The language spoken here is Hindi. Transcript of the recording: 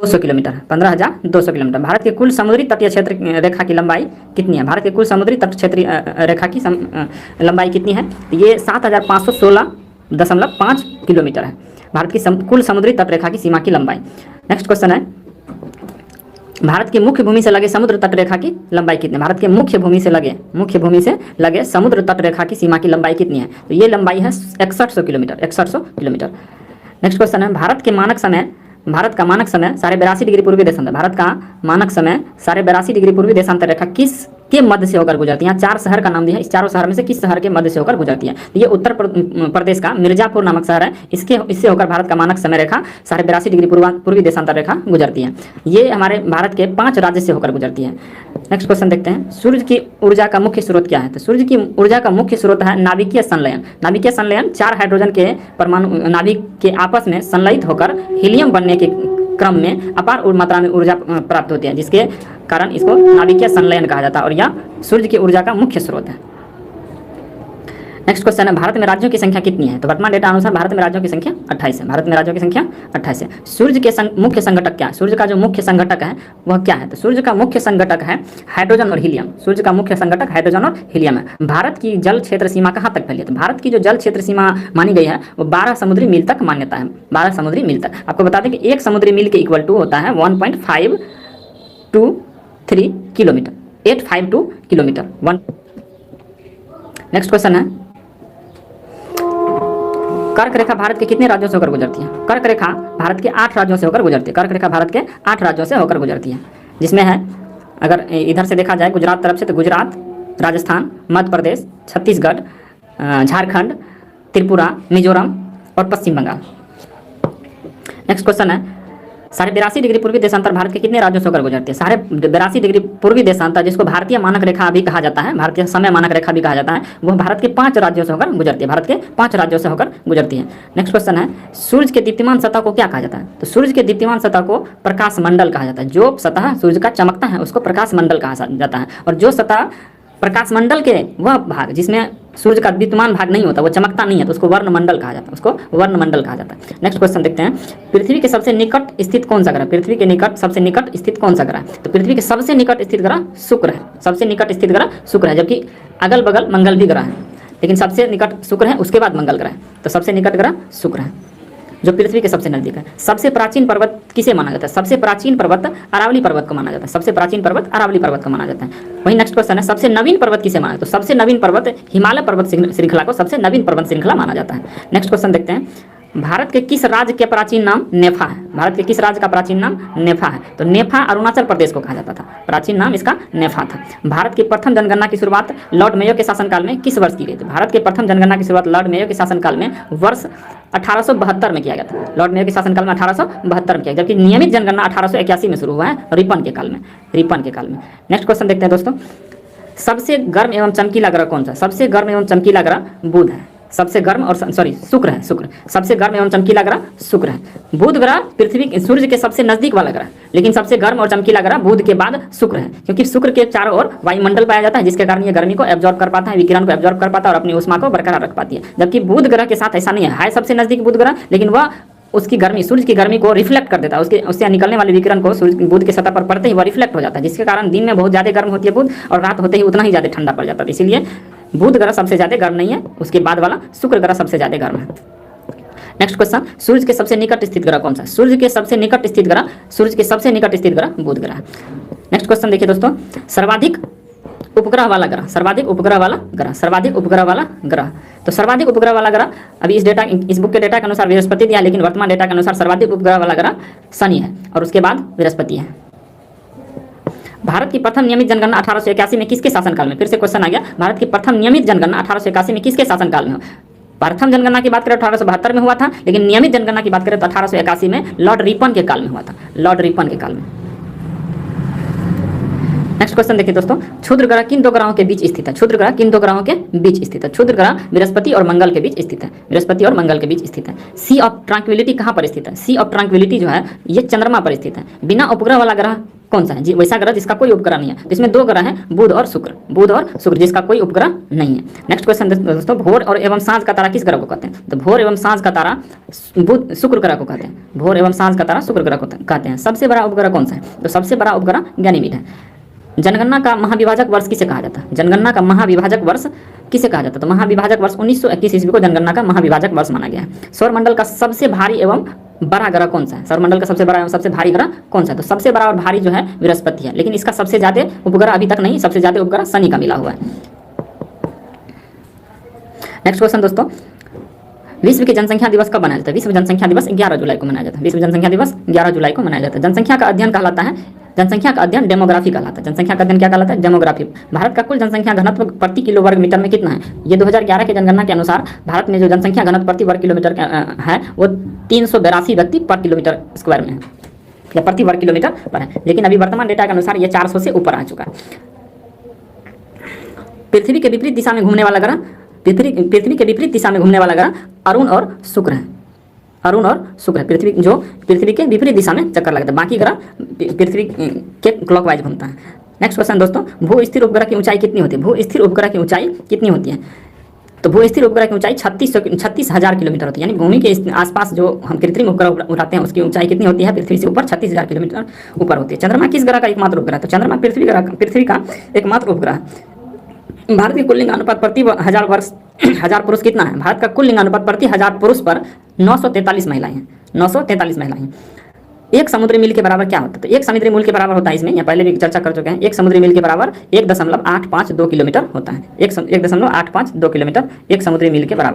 200 किलोमीटर, 15,200 किलोमीटर। भारत के कुल समुद्री तटीय क्षेत्र रेखा की लंबाई कितनी है? भारत के कुल समुद्री तट क्षेत्रीय रेखा की लंबाई कितनी है? ये 7,516.5 किलोमीटर है भारत की कुल समुद्री तट रेखा की सीमा की लंबाई। नेक्स्ट क्वेश्चन है, भारत के मुख्य भूमि से लगे समुद्र तट रेखा की लंबाई कितनी है? भारत के मुख्य भूमि से लगे समुद्र तट रेखा की सीमा की लंबाई कितनी है? तो ये लंबाई है 6100 किलोमीटर, 6100 किलोमीटर। नेक्स्ट क्वेश्चन है, भारत का मानक समय 82.5 डिग्री पूर्वी देशांतर, भारत का मानक समय 82.5 डिग्री पूर्वी देशांतर रेखा किस के मध्य से होकर गुजरती है? यहाँ 4 शहर का नाम दिया है, इस चारों शहर में से किस शहर के मध्य से होकर गुजरती है? तो ये उत्तर प्रदेश का मिर्जापुर नामक शहर है, इससे होकर भारत का मानक समय रेखा 82.5 डिग्री पूर्वी देशांतर रेखा गुजरती है। ये हमारे भारत के 5 राज्य से होकर गुजरती है। नेक्स्ट क्वेश्चन देखते हैं, सूर्य की ऊर्जा का मुख्य स्रोत क्या है? तो सूर्य की ऊर्जा का मुख्य स्रोत है नाभिकीय संलयन। नाभिकीय संलयन 4 हाइड्रोजन के परमाणु नाभिक के आपस में संलयित होकर हीलियम बनने के क्रम में अपार मात्रा में ऊर्जा प्राप्त होती है, जिसके कारण इसको नाभिकीय संलयन कहा जाता है और यह सूर्य की ऊर्जा का मुख्य स्रोत है। नेक्स्ट क्वेश्चन है, भारत में राज्यों की संख्या कितनी है? तो वर्तमान डेटा अनुसार भारत में राज्यों की संख्या 28 है। भारत में राज्यों की संख्या 28 है। सूर्य के मुख्य संघटक क्या है? सूर्य का जो मुख्य संघटक है वह क्या है? तो सूर्य का मुख्य संघटक है हाइड्रोजन और हीलियम। सूर्य का मुख्य संघटक हाइड्रोजन और हीलियम है। भारत की जल क्षेत्र सीमा कहाँ तक फैली है? तो भारत की जो जल क्षेत्र सीमा मानी गई है वो 12 समुद्री मील तक मान्यता है, 12 समुद्री मील तक। आपको बता दें कि 1 समुद्री मील के इक्वल टू होता है 1.523 किलोमीटर, 852 किलोमीटर। नेक्स्ट क्वेश्चन है, कर्क रेखा भारत के कितने राज्यों से होकर गुजरती है? कर्क रेखा भारत के 8 राज्यों से होकर गुजरती है। कर्क रेखा भारत के 8 राज्यों से होकर गुजरती है, जिसमें है, अगर इधर से देखा जाए गुजरात तरफ से, तो गुजरात, राजस्थान, मध्य प्रदेश, छत्तीसगढ़, झारखंड, त्रिपुरा, मिजोरम और पश्चिम बंगाल। नेक्स्ट क्वेश्चन है, 82.5 डिग्री पूर्वी देशांतर भारत के कितने राज्यों से होकर गुजरती है? 82.5 डिग्री पूर्वी देशांतर, जिसको भारतीय मानक रेखा भी कहा जाता है, भारतीय समय मानक रेखा भी कहा जाता है, वह भारत के 5 राज्यों से होकर गुजरती है। भारत के 5 राज्यों से होकर गुजरती है। नेक्स्ट क्वेश्चन है, सूर्य के दीप्तिमान सतह को क्या कहा जाता है? तो सूर्य के दीप्तिमान सतह को प्रकाश मंडल कहा जाता है। जो सतह सूर्य का चमकता है उसको प्रकाश मंडल कहा जाता है, और जो सतह प्रकाश मंडल के वह भाग जिसमें सूर्य का विद्यमान भाग नहीं होता, वो चमकता नहीं है, तो उसको वर्णमंडल कहा जाता है, उसको वर्णमंडल कहा जाता है। नेक्स्ट क्वेश्चन देखते हैं, पृथ्वी के सबसे निकट स्थित कौन सा ग्रह? पृथ्वी के निकट सबसे निकट स्थित कौन सा ग्रह? तो पृथ्वी के सबसे निकट स्थित ग्रह शुक्र है। सबसे निकट स्थित ग्रह शुक्र है, जबकि अगल बगल मंगल भी ग्रह है, लेकिन सबसे निकट शुक्र है, उसके बाद मंगल ग्रह है। तो सबसे निकट ग्रह शुक्र है, जो पृथ्वी के सबसे नजदीक है। सबसे प्राचीन पर्वत किसे माना जाता है? सबसे प्राचीन पर्वत अरावली पर्वत को माना जाता है। सबसे प्राचीन पर्वत अरावली पर्वत को माना जाता है। वही नेक्स्ट क्वेश्चन है, सबसे नवीन पर्वत किसे माना? तो सबसे नवीन पर्वत हिमालय पर्वत श्रृंखला को सबसे नवीन पर्वत श्रृंखला माना जाता है। नेक्स्ट क्वेश्चन देखते हैं, भारत के किस राज्य के प्राचीन नाम नेफा है? भारत के किस राज्य का प्राचीन नाम नेफा है? तो नेफा अरुणाचल प्रदेश को कहा जाता था, प्राचीन नाम इसका नेफा था। भारत की प्रथम जनगणना की शुरुआत लॉर्ड मेयो के शासनकाल में किस वर्ष की गई थी? भारत के प्रथम जनगणना की शुरुआत लॉर्ड मेयो के शासनकाल में वर्ष 1872 में किया गया था। लॉर्ड मेयो के शासनकाल में 1872 में किया, जबकि नियमित जनगणना 1881 में शुरू हुआ है, रिपन के काल में। नेक्स्ट क्वेश्चन देखते हैं दोस्तों, सबसे गर्म एवं चमकीला ग्रह कौन सा? सबसे गर्म एवं चमकीला ग्रह बुध है। सबसे गर्म और शुक्र है, सबसे गर्म एवं चमकीला ग्रह शुक्र है। बुध ग्रह पृथ्वी सूर्य के सबसे नजदीक वाला ग्रह, लेकिन सबसे गर्म और चमकीला ग्रह बुध के बाद शुक्र है, क्योंकि शुक्र के चारों ओर वायुमंडल पाया जाता है, जिसके कारण ये गर्मी को एब्जॉर्ब कर पाता है, विकिरण को एब्जॉर्ब कर पाता है और अपनी ऊष्मा को बरकरार रख पाती है। जबकि बुध ग्रह के साथ ऐसा नहीं है सबसे नजदीक बुध ग्रह, लेकिन वह उसकी गर्मी, सूर्य की गर्मी को रिफ्लेक्ट कर देता है, उससे निकलने वाले विकिरण को सूर्य बुध के सतह पर पड़ते ही वह रिफ्लेक्ट हो जाता है, जिसके कारण दिन में बहुत ज़्यादा गर्म होती है बुध, और रात होते ही उतना ही ज़्यादा ठंडा पड़ जाता है। इसीलिए बुध ग्रह सबसे ज़्यादा गर्म नहीं है, उसके बाद वाला शुक्र ग्रह सबसे ज़्यादा गर्म है। नेक्स्ट क्वेश्चन, सूर्य के सबसे निकट स्थित ग्रह कौन सा? सूर्य के सबसे निकट स्थित ग्रह बुध ग्रह। नेक्स्ट क्वेश्चन देखिए दोस्तों, सर्वाधिक उपग्रह वाला ग्रह। तो सर्वाधिक उपग्रह वाला ग्रह अभी इस बुक के डेटा के अनुसार बृहस्पति दिया, लेकिन वर्तमान डेटा के अनुसार सर्वाधिक उपग्रह वाला ग्रह शनि है, और उसके बाद बृहस्पति है। भारत की प्रथम नियमित जनगणना 1881 में किसके शासनकाल में? फिर से क्वेश्चन आ गया, भारत की प्रथम नियमित जनगणना 1881 में किसके शासनकाल में? प्रथम जनगणना की बात करें 1872 में हुआ था, लेकिन नियमित जनगणना की बात करें तो 1881 में लॉर्ड रिपन के काल में हुआ था, लॉर्ड रिपन के काल में। नेक्स्ट क्वेश्चन देखिए दोस्तों, क्षुद्र ग्रह किन 2 ग्रहों के बीच स्थित है? क्षुद्र ग्रह किन 2 ग्रहों के बीच स्थित है? क्षुद्र ग्रह बृहस्पति और मंगल के बीच स्थित है। सी ऑफ ट्रैंक्विलिटी कहाँ पर स्थित है? सी ऑफ ट्रैंक्विलिटी जो है ये चंद्रमा पर स्थित है। बिना उपग्रह वाला ग्रह कौन सा है जी? वैसा ग्रह जिसका कोई उपग्रह नहीं है। तो इसमें 2 ग्रह हैं, बुध और शुक्र, बुध और शुक्र, जिसका कोई उपग्रह नहीं है। नेक्स्ट क्वेश्चन दोस्तों, भोर और एवं सांझ का तारा किस ग्रह को कहते हैं? तो भोर एवं सांझ का तारा बुध शुक्र ग्रह को कहते हैं। भोर एवं सांझ का तारा शुक्र ग्रह को कहते हैं। सबसे बड़ा उपग्रह कौन सा है? तो सबसे बड़ा उपग्रह गैनीमीड है। जनगणना का महाविभाजक वर्ष किसे कहा जाता है? जनगणना का महाविभाजक वर्ष किसे कहा जाता है? तो महाविभाजक वर्ष 1921 ईस्वी को जनगणना का महाविभाजक वर्ष माना गया है। सौरमंडल का सबसे भारी एवं बड़ा ग्रह कौन सा है? सौरमंडल का सबसे बड़ा एवं सबसे भारी ग्रह कौन सा है? तो सबसे बड़ा और भारी जो है बृहस्पति है, लेकिन इसका सबसे ज्यादा उपग्रह अभी तक नहीं, सबसे ज्यादा उपग्रह शनि का मिला हुआ है। नेक्स्ट क्वेश्चन दोस्तों, विश्व की जनसंख्या दिवस कब मनाया जाता है? विश्व जनसंख्या दिवस 11 जुलाई को मनाया जाता है। विश्व जनसंख्या दिवस 11 जुलाई को मनाया जाता है। जनसंख्या का अध्ययन कहलाता है, जनसंख्या का अध्ययन डेमोग्राफी कहलाता है। जनसंख्या का अध्ययन क्या कहलाता है? डेमोग्राफी। भारत का कुल जनसंख्या घनत्व प्रति किलो वर्ग मीटर में कितना है? ये 2011 के जनगणना के अनुसार भारत में जो जनसंख्या घनत्व प्रति वर्ग किलोमीटर है वो 382 व्यक्ति पर किलोमीटर स्क्वायर में है, या प्रति वर्ग किलोमीटर पर है। लेकिन अभी वर्तमान डेटा के अनुसार ये 400 से ऊपर आ चुका है। पृथ्वी के विपरीत दिशा में घूमने वाला ग्रह, पृथ्वी के विपरीत दिशा में घूमने वाला ग्रह अरुण और शुक्र है। अरुण और शुक्र है, पृथ्वी के विपरीत दिशा में चक्कर लगता है। बाकी ग्रह पृथ्वी के क्लॉकवाइज घूमता है। नेक्स्ट क्वेश्चन दोस्तों, भू स्थिर उपग्रह की ऊंचाई कितनी होती है? भू स्थिर उपग्रह की ऊंचाई कितनी होती है? तो भू स्थिर उपग्रह की ऊंचाई 36,000 किलोमीटर होती है। यानी भूमि के आसपास जो हम कृत्रिम उपग्रह उड़ाते हैं उसकी ऊंचाई कितनी होती है? पृथ्वी से ऊपर 36,000 किलोमीटर ऊपर होती है। चंद्रमा किस ग्रह का एकमात्र उपग्रह? तो चंद्रमा पृथ्वी का एकमात्र उपग्रह। भारत के कुल लिंगानुपात प्रति 1000 पुरुष कितना है? भारत का कुल लिंगानुपात प्रति 1000 पुरुष पर 943 महिलाएं हैं। 943 महिलाएं। एक समुद्री मील के बराबर क्या होता है? तो एक समुद्री मील के बराबर होता है, इसमें या पहले भी चर्चा कर चुके हैं, एक समुद्री मील के बराबर 1.852 किलोमीटर होता है। 1.852 किलोमीटर एक समुद्री मील के बराबर